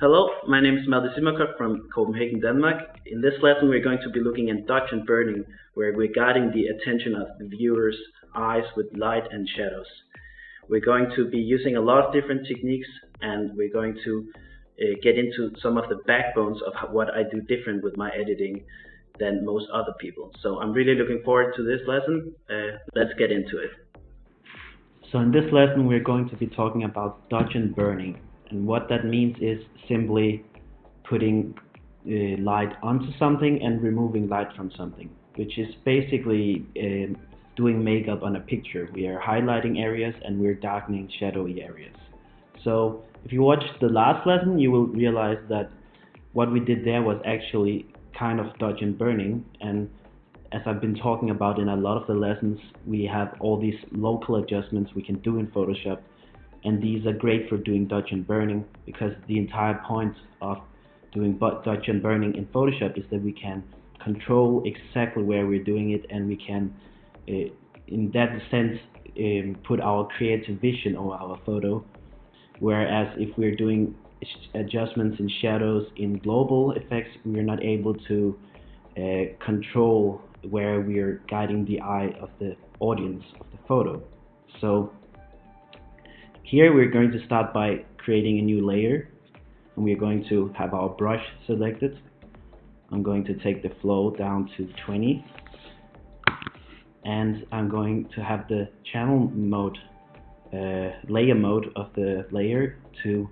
Hello, my name is Malte Simmerkopf from Copenhagen, Denmark. In this lesson, we're going to be looking at dodge and burning, where we're guiding the attention of the viewer's eyes with light and shadows. We're going to be using a lot of different techniques, and we're going to get into some of the backbones of what I do different with my editing than most other people. So I'm really looking forward to this lesson. Let's get into it. So in this lesson we're going to be talking about dodge and burning, and what that means is simply putting light onto something and removing light from something, which is basically doing makeup on a picture. We are highlighting areas and we're darkening shadowy areas. So if you watch the last lesson, you will realize that what we did there was actually kind of dodge and burning, and as I've been talking about in a lot of the lessons, we have all these local adjustments we can do in Photoshop, and these are great for doing dodge and burning, because the entire point of doing dodge and burning in Photoshop is that we can control exactly where we're doing it, and we can in that sense put our creative vision over our photo. Whereas if we're doing adjustments in shadows in global effects, we're not able to control where we're guiding the eye of the audience of the photo. So here we're going to start by creating a new layer, and we're going to have our brush selected. I'm going to take the flow down to 20, and I'm going to have the channel mode, layer mode of the layer to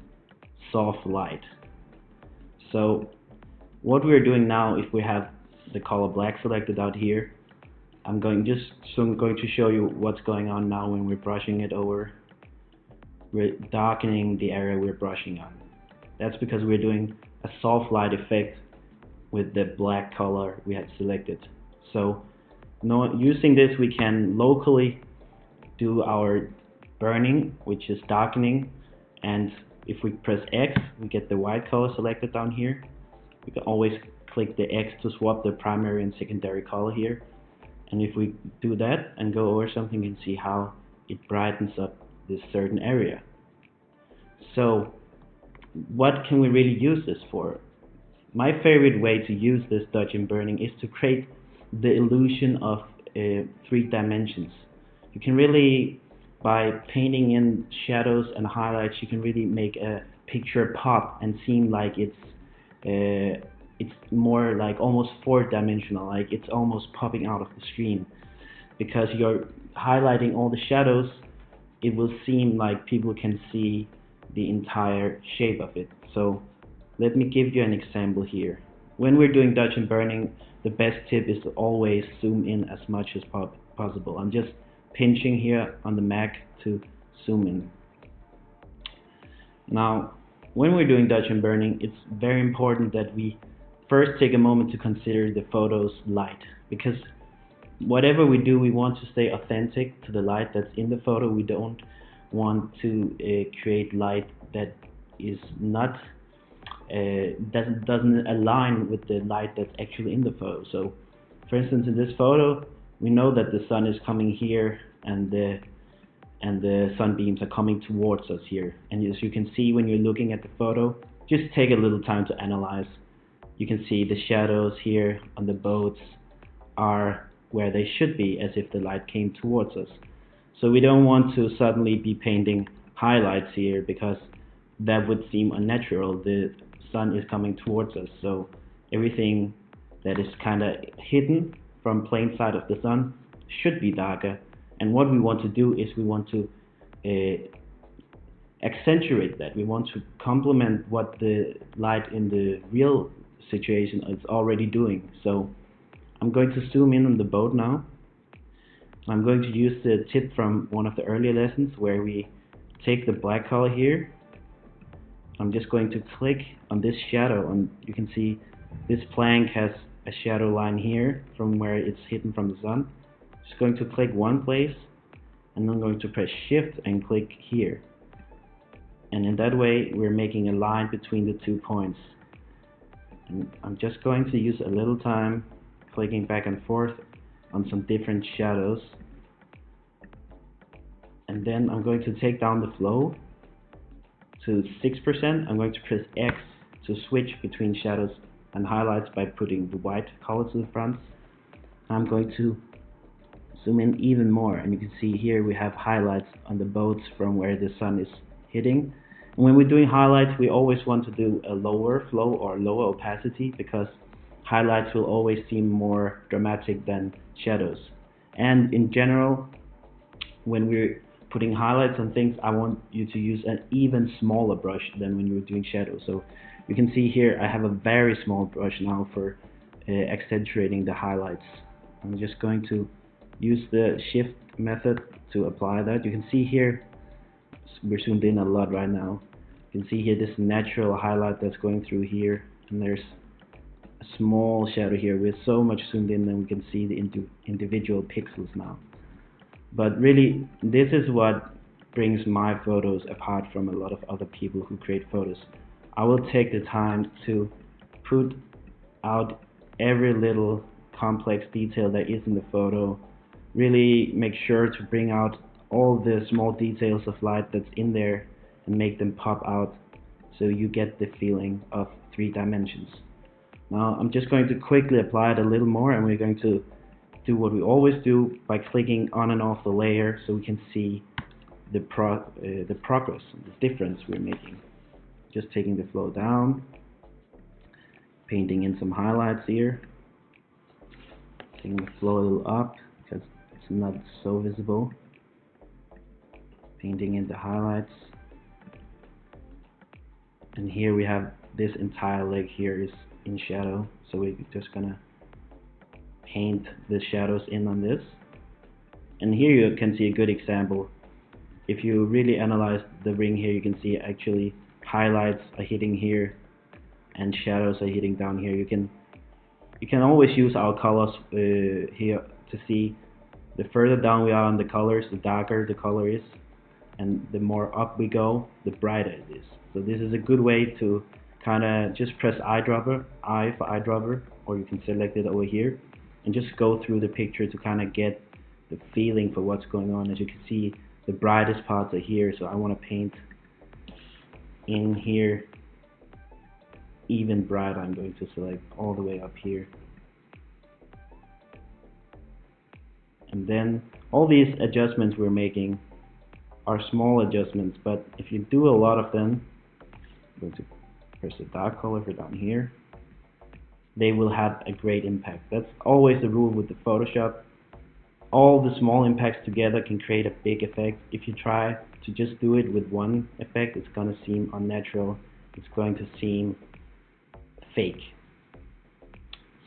soft light. So what we're doing now, if we have the color black selected out here, I'm going to show you what's going on now when we're brushing it over. We're darkening the area we're brushing on. That's because we're doing a soft light effect with the black color we had selected. So using this, we can locally do our burning, which is darkening, and if we press X, we get the white color selected down here. We can always click the X to swap the primary and secondary color here, and if we do that and go over something, you can see how it brightens up this certain area. So what can we really use this for? My favorite way to use this dodge and burning is to create the illusion of 3 dimensions. You can really, by painting in shadows and highlights, you can really make a picture pop and seem like it's more like almost 4-dimensional, like it's almost popping out of the screen. Because you're highlighting all the shadows, it will seem like people can see the entire shape of it. So let me give you an example here. When we're doing dodge and burning, the best tip is to always zoom in as much as possible. I'm just pinching here on the Mac to zoom in. Now, when we're doing dodge and burning, it's very important that we first take a moment to consider the photo's light, because whatever we do, we want to stay authentic to the light that's in the photo. We don't want to create light that is not doesn't align with the light that's actually in the photo. So for instance, in this photo, we know that the sun is coming here, and the sunbeams are coming towards us here, and as you can see when you're looking at the photo, just take a little time to analyze. You can see the shadows here on the boats are where they should be, as if the light came towards us. So we don't want to suddenly be painting highlights here, because that would seem unnatural. The sun is coming towards us, so everything that is kind of hidden from plain sight of the sun should be darker. And what we want to do is we want to accentuate that. We want to complement what the light in the real situation is already doing. So I'm going to zoom in on the boat now. I'm going to use the tip from one of the earlier lessons where we take the black color here. I'm just going to click on this shadow, and you can see this plank has a shadow line here from where it's hidden from the sun. Just going to click one place, and I'm going to press shift and click here, and in that way we're making a line between the 2 points. And I'm just going to use a little time clicking back and forth on some different shadows, and then I'm going to take down the flow to 6%. I'm going to press X to switch between shadows and highlights by putting the white color to the front. I'm going to zoom in even more, and you can see here we have highlights on the boats from where the sun is hitting. And when we're doing highlights, we always want to do a lower flow or lower opacity, because highlights will always seem more dramatic than shadows. And in general, when we're putting highlights on things, I want you to use an even smaller brush than when you're doing shadows. So you can see here I have a very small brush now for accentuating the highlights. I'm just going to use the shift method to apply that. You can see here, we're zoomed in a lot right now. You can see here this natural highlight that's going through here, and there's a small shadow here. We're so much zoomed in that we can see the individual pixels now. But really, this is what brings my photos apart from a lot of other people who create photos. I will take the time to put out every little complex detail that is in the photo, really make sure to bring out all the small details of light that's in there and make them pop out so you get the feeling of 3 dimensions. Now I'm just going to quickly apply it a little more, and we're going to do what we always do by clicking on and off the layer so we can see the progress, the difference we're making. Just taking the flow down, painting in some highlights here, taking the flow a little up because it's not so visible, painting in the highlights, and here we have this entire leg here is in shadow, so we're just gonna paint the shadows in on this. And here you can see a good example. If you really analyze the ring here, you can see actually highlights are hitting here and shadows are hitting down here. You can always use our colors here to see the further down we are on the colors, the darker the color is, and the more up we go, the brighter it is. So this is a good way to kind of just press I for eyedropper, or you can select it over here and just go through the picture to kind of get the feeling for what's going on. As you can see, the brightest parts are here, so I want to paint in here even brighter. I'm going to select all the way up here, and then all these adjustments we're making are small adjustments, but if you do a lot of them, I'm going to press the dark color for down here, they will have a great impact. That's always the rule with the Photoshop. All the small impacts together can create a big effect. If you try to just do it with one effect, it's going to seem unnatural. It's going to seem fake.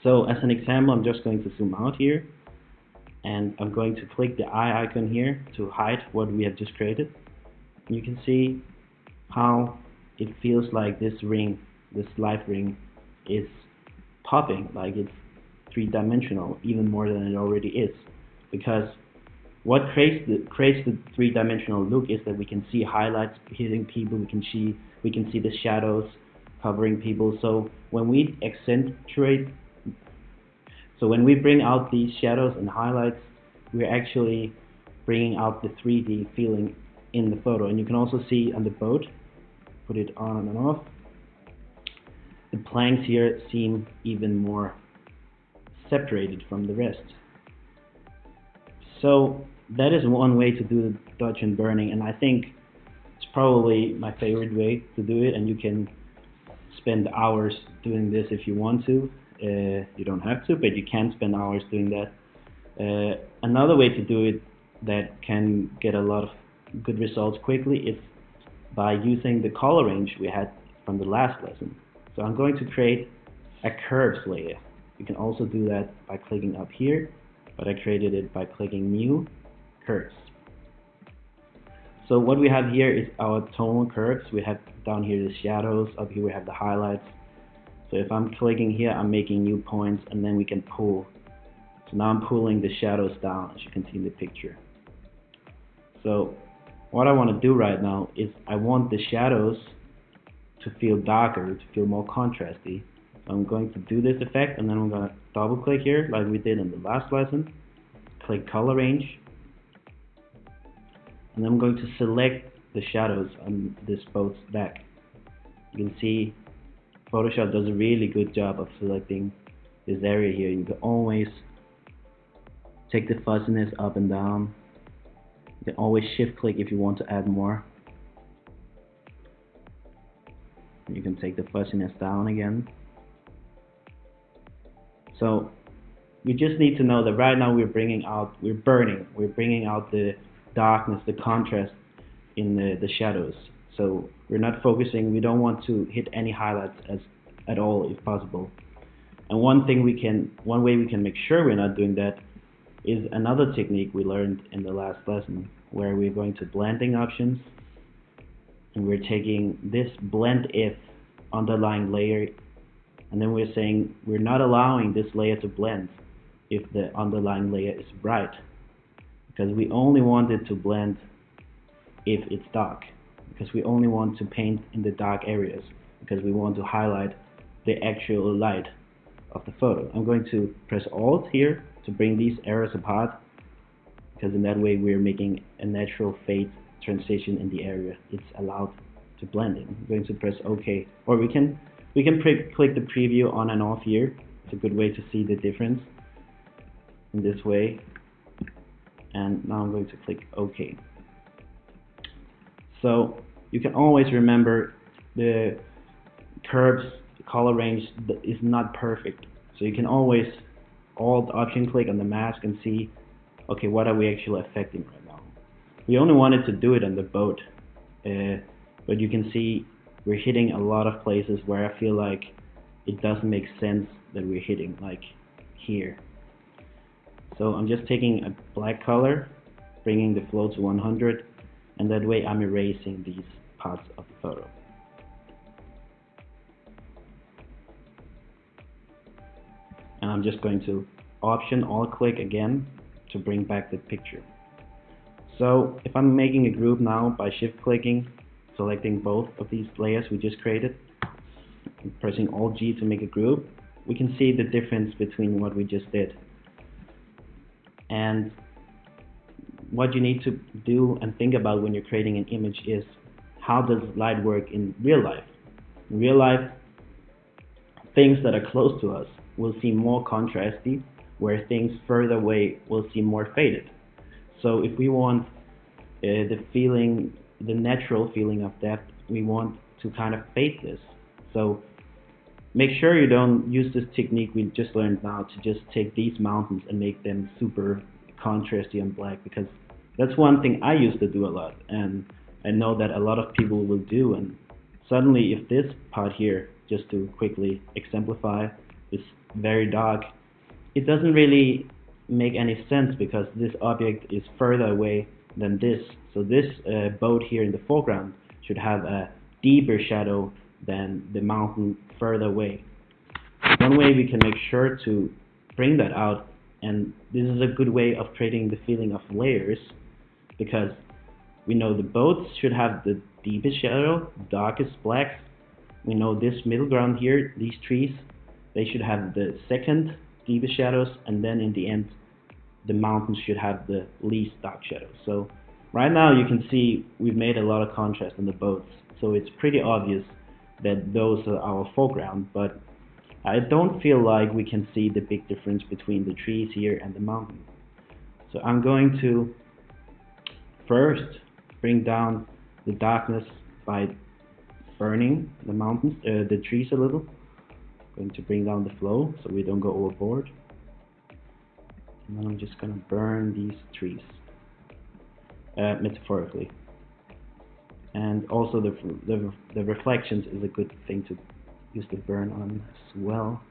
So as an example, I'm just going to zoom out here, and I'm going to click the eye icon here to hide what we have just created. And you can see how it feels like this ring, this light ring, is popping, like it's 3-dimensional, even more than it already is. Because what creates the 3-dimensional look is that we can see highlights hitting people, we can see the shadows covering people. So when we bring out these shadows and highlights, we're actually bringing out the 3D feeling in the photo. And you can also see on the boat, put it on and off, the planks here seem even more separated from the rest. So that is one way to do the dodge and burning, and I think it's probably my favorite way to do it. And you can spend hours doing this if you want to. You don't have to, but you can spend hours doing that. Another way to do it that can get a lot of good results quickly is by using the color range we had from the last lesson. So I'm going to create a curves layer. You can also do that by clicking up here, but I created it by clicking New, Curves. So what we have here is our tonal curves. We have down here the shadows, up here we have the highlights. So if I'm clicking here, I'm making new points, and then we can pull. So now I'm pulling the shadows down, as you can see in the picture. So what I want to do right now is I want the shadows to feel darker, to feel more contrasty. So I'm going to do this effect, and then I'm going to double click here like we did in the last lesson, click color range, and I'm going to select the shadows on this boat's deck. You can see Photoshop does a really good job of selecting this area here. You can always take the fuzziness up and down. You can always shift click if you want to add more. You can take the fuzziness down again. So we just need to know that right now we're bringing out the darkness, the contrast in the shadows. So we're not focusing, we don't want to hit any highlights at all if possible. And one way we can make sure we're not doing that is another technique we learned in the last lesson, where we're going to blending options, and we're taking this blend if underlying layer, and then we're saying we're not allowing this layer to blend if the underlying layer is bright, because we only want it to blend if it's dark, because we only want to paint in the dark areas, because we want to highlight the actual light of the photo. I'm going to press Alt here to bring these arrows apart, because in that way we're making a natural fade transition in the area. It's allowed to blend in. I'm going to press OK, or we can click the preview on and off here. It's a good way to see the difference in this way. And now I'm going to click OK. So you can always remember the curves color range is not perfect, so you can always Alt Option click on the mask and see, okay, what are we actually affecting right now. We only wanted to do it on the boat, but you can see we're hitting a lot of places where I feel like it doesn't make sense that we're hitting, like here. So I'm just taking a black color, bringing the flow to 100, and that way I'm erasing these parts of the photo. And I'm just going to Option Alt click again to bring back the picture. So if I'm making a group now by shift clicking, selecting both of these layers we just created, and pressing Alt G to make a group, we can see the difference between what we just did. And what you need to do and think about when you're creating an image is, how does light work in real life? In real life, things that are close to us will seem more contrasty, where things further away will seem more faded. So if we want the natural feeling of depth, we want to kind of fade this. So make sure you don't use this technique we just learned now to just take these mountains and make them super contrasty and black, because that's one thing I used to do a lot, and I know that a lot of people will do. And suddenly, if this part here, just to quickly exemplify, is very dark, it doesn't really make any sense, because this object is further away than this. So this boat here in the foreground should have a deeper shadow than the mountain further away. One way we can make sure to bring that out, and this is a good way of creating the feeling of layers, because we know the boats should have the deepest shadow, darkest blacks. We know this middle ground here, these trees, they should have the second deepest shadows, and then in the end the mountains should have the least dark shadows. So right now you can see we've made a lot of contrast in the boats, so it's pretty obvious that those are our foreground, but I don't feel like we can see the big difference between the trees here and the mountain. So I'm going to first bring down the darkness by burning the mountains, the trees a little. I'm going to bring down the flow so we don't go overboard. And then I'm just going to burn these trees, metaphorically. And also the reflections is a good thing to use the burn on as well.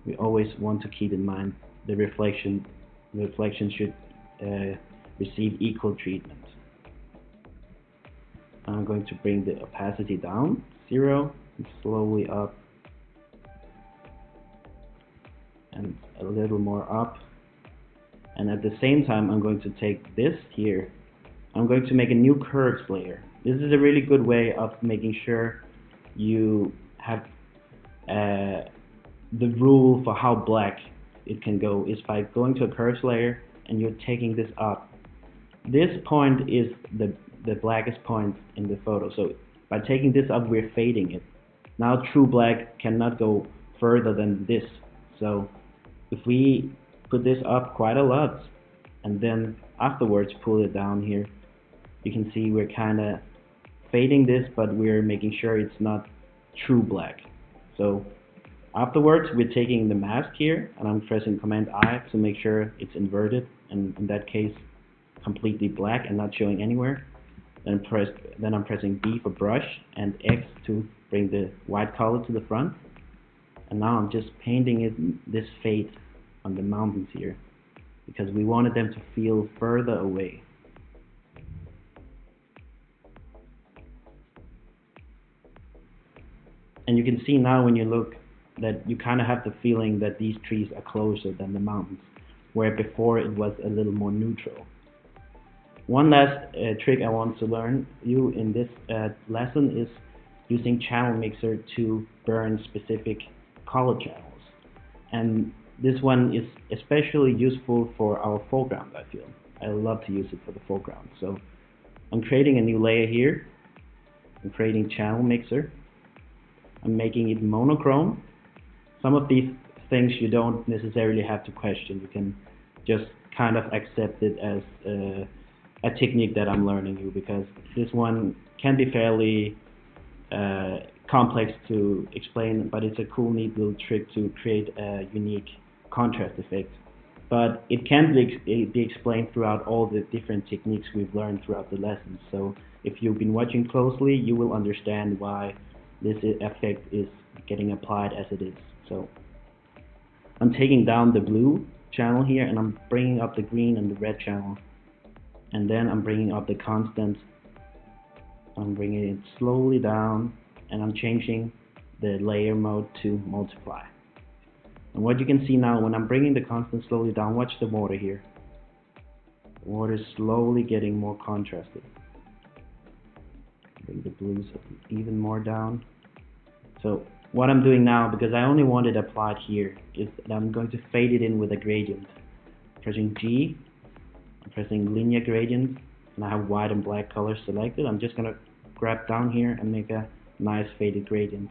We always want to keep in mind the reflection should receive equal treatment. I'm going to bring the opacity down, 0, and slowly up, and a little more up. And at the same time, I'm going to take this here, I'm going to make a new curves layer. This is a really good way of making sure you have the rule for how black it can go is by going to a curves layer and you're taking this up. This point is the blackest point in the photo, so by taking this up we're fading it. Now true black cannot go further than this. So if we put this up quite a lot and then afterwards pull it down here, you can see we're kind of fading this, but we're making sure it's not true black. So afterwards we're taking the mask here and I'm pressing Command I to make sure it's inverted, and in that case completely black and not showing anywhere. Then I'm pressing B for brush and X to bring the white color to the front. And now I'm just painting this fade on the mountains here because we wanted them to feel further away. And you can see now when you look that you kind of have the feeling that these trees are closer than the mountains, where before it was a little more neutral. One last trick I want to learn you in this lesson is using channel mixer to burn specific color channels. And this one is especially useful for our foreground, I feel. I love to use it for the foreground. So I'm creating a new layer here. I'm creating channel mixer. I'm making it monochrome. Some of these things you don't necessarily have to question. You can just kind of accept it as a technique that I'm learning you, because this one can be fairly complex to explain, but it's a cool, neat little trick to create a unique contrast effect. But it can be explained throughout all the different techniques we've learned throughout the lessons. So if you've been watching closely, you will understand why this effect is getting applied as it is. So I'm taking down the blue channel here and I'm bringing up the green and the red channel, and then I'm bringing up the constant. I'm bringing it slowly down and I'm changing the layer mode to multiply. And what you can see now, when I'm bringing the constant slowly down, watch the water here. The water is slowly getting more contrasted. Bring the blues even more down. So what I'm doing now, because I only want it applied here, is that I'm going to fade it in with a gradient. Pressing G, I'm pressing linear gradient, and I have white and black colors selected. I'm just going to grab down here and make a nice faded gradient.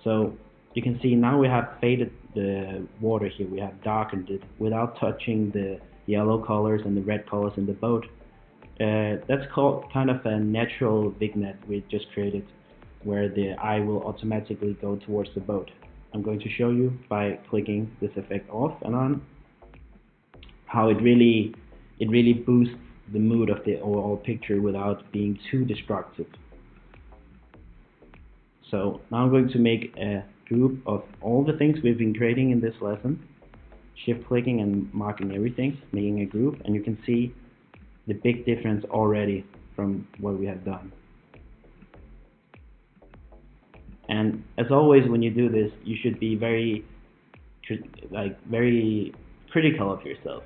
So you can see now we have faded the water here, we have darkened it without touching the yellow colors and the red colors in the boat. That's called kind of a natural vignette we just created, where the eye will automatically go towards the boat. I'm going to show you by clicking this effect off and on how it really boosts the mood of the overall picture without being too destructive. So now I'm going to make a group of all the things we've been creating in this lesson, shift clicking and marking everything, making a group, and you can see the big difference already from what we have done. And as always, when you do this, you should be very critical of yourself.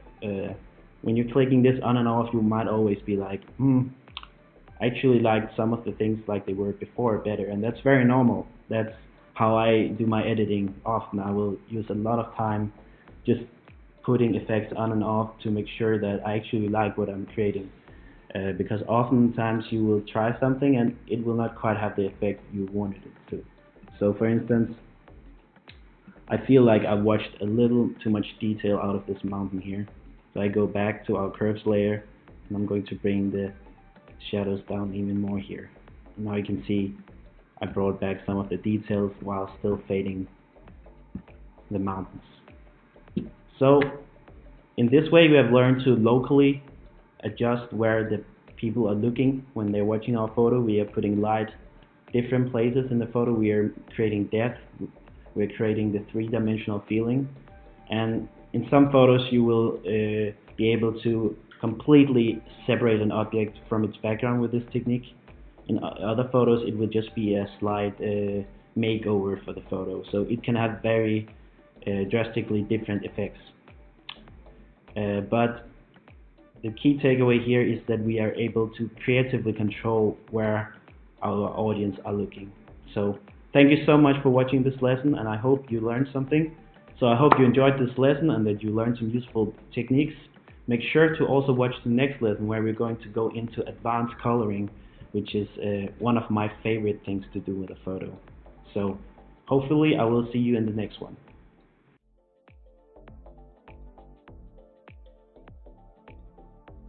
When you're clicking this on and off, you might always be like, I actually liked some of the things like they were before better, and that's very normal. That's how I do my editing often. I will use a lot of time just putting effects on and off to make sure that I actually like what I'm creating. Because oftentimes you will try something and it will not quite have the effect you wanted it to. So for instance, I feel like I watched a little too much detail out of this mountain here. So I go back to our curves layer and I'm going to bring the shadows down even more here. And now you can see I brought back some of the details while still fading the mountains. So in this way we have learned to locally adjust where the people are looking when they're watching our photo. We are putting light different places in the photo. We are creating depth. We're creating the three-dimensional feeling. And in some photos you will be able to completely separate an object from its background with this technique. In other photos it would just be a slight makeover for the photo. So it can have very drastically different effects. But the key takeaway here is that we are able to creatively control where our audience are looking. So thank you so much for watching this lesson, and I hope you learned something. So I hope you enjoyed this lesson and that you learned some useful techniques. Make sure to also watch the next lesson where we're going to go into advanced coloring, which is one of my favorite things to do with a photo. So hopefully I will see you in the next one.